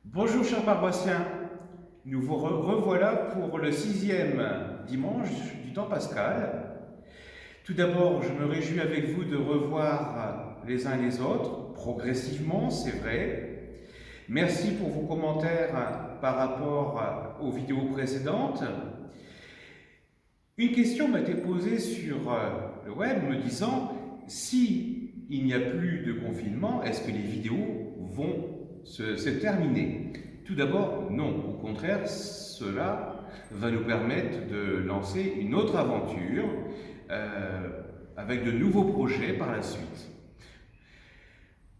Bonjour chers paroissiens, nous vous revoilà pour le 6e dimanche du temps pascal. Tout d'abord, je me réjouis avec vous de revoir les uns les autres, progressivement, c'est vrai. Merci pour vos commentaires par rapport aux vidéos précédentes. Une question m'a été posée sur le web me disant si il n'y a plus de confinement, est-ce que les vidéos vont se terminer? Tout d'abord, non. Au contraire, cela va nous permettre de lancer une autre aventure avec de nouveaux projets par la suite.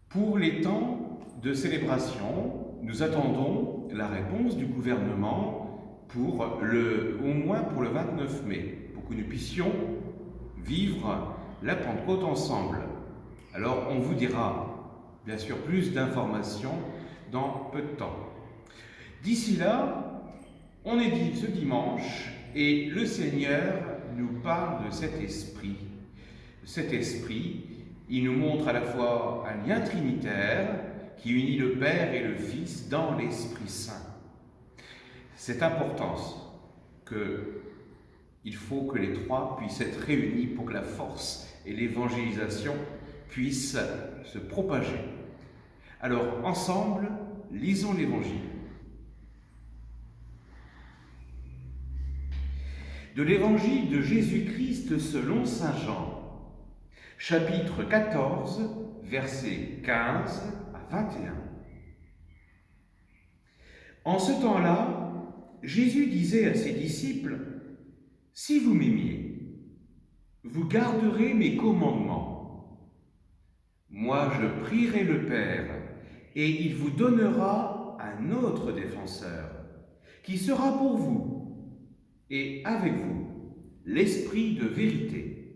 Pour les temps de célébration, nous attendons la réponse du gouvernement au moins pour le 29 mai, pour que nous puissions vivre la Pentecôte ensemble. Alors, on vous dira, bien sûr, plus d'informations dans peu de temps. D'ici là, on est dit ce dimanche et le Seigneur nous parle de cet esprit. Cet esprit, il nous montre à la fois un lien trinitaire qui unit le Père et le Fils dans l'Esprit Saint. Cette importance qu'il faut que les trois puissent être réunis pour que la force et l'évangélisation puissent se propager. Alors, ensemble, lisons l'Évangile. De l'Évangile de Jésus-Christ selon saint Jean, chapitre 14, versets 15 à 21. En ce temps-là, Jésus disait à ses disciples, « Si vous m'aimiez, vous garderez mes commandements. Moi, je prierai le Père, et il vous donnera un autre défenseur, qui sera pour vous, et avec vous, l'Esprit de vérité.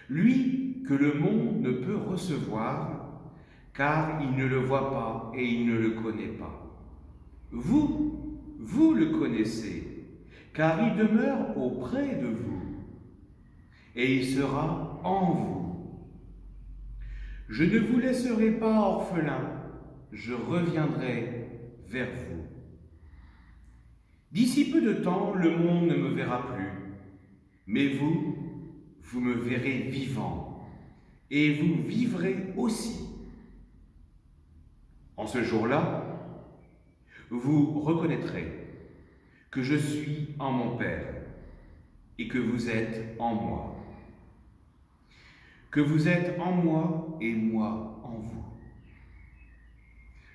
Lui que le monde ne peut recevoir, car il ne le voit pas et il ne le connaît pas. Vous le connaissez, car il demeure auprès de vous, et il sera en vous. Je ne vous laisserai pas orphelins, je reviendrai vers vous. D'ici peu de temps, le monde ne me verra plus, mais vous me verrez vivant, et vous vivrez aussi. En ce jour-là, vous reconnaîtrez que je suis en mon Père et que vous êtes en moi. Que vous êtes en moi et moi en vous.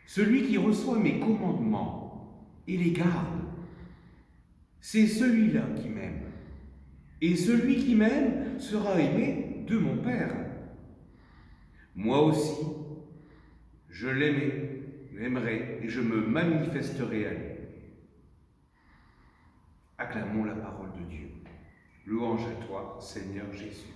Celui qui reçoit mes commandements et les garde, c'est celui-là qui m'aime. Et celui qui m'aime sera aimé de mon Père. Moi aussi, je l'aimerai et je me manifesterai à lui. Acclamons la parole de Dieu. Louange à toi, Seigneur Jésus.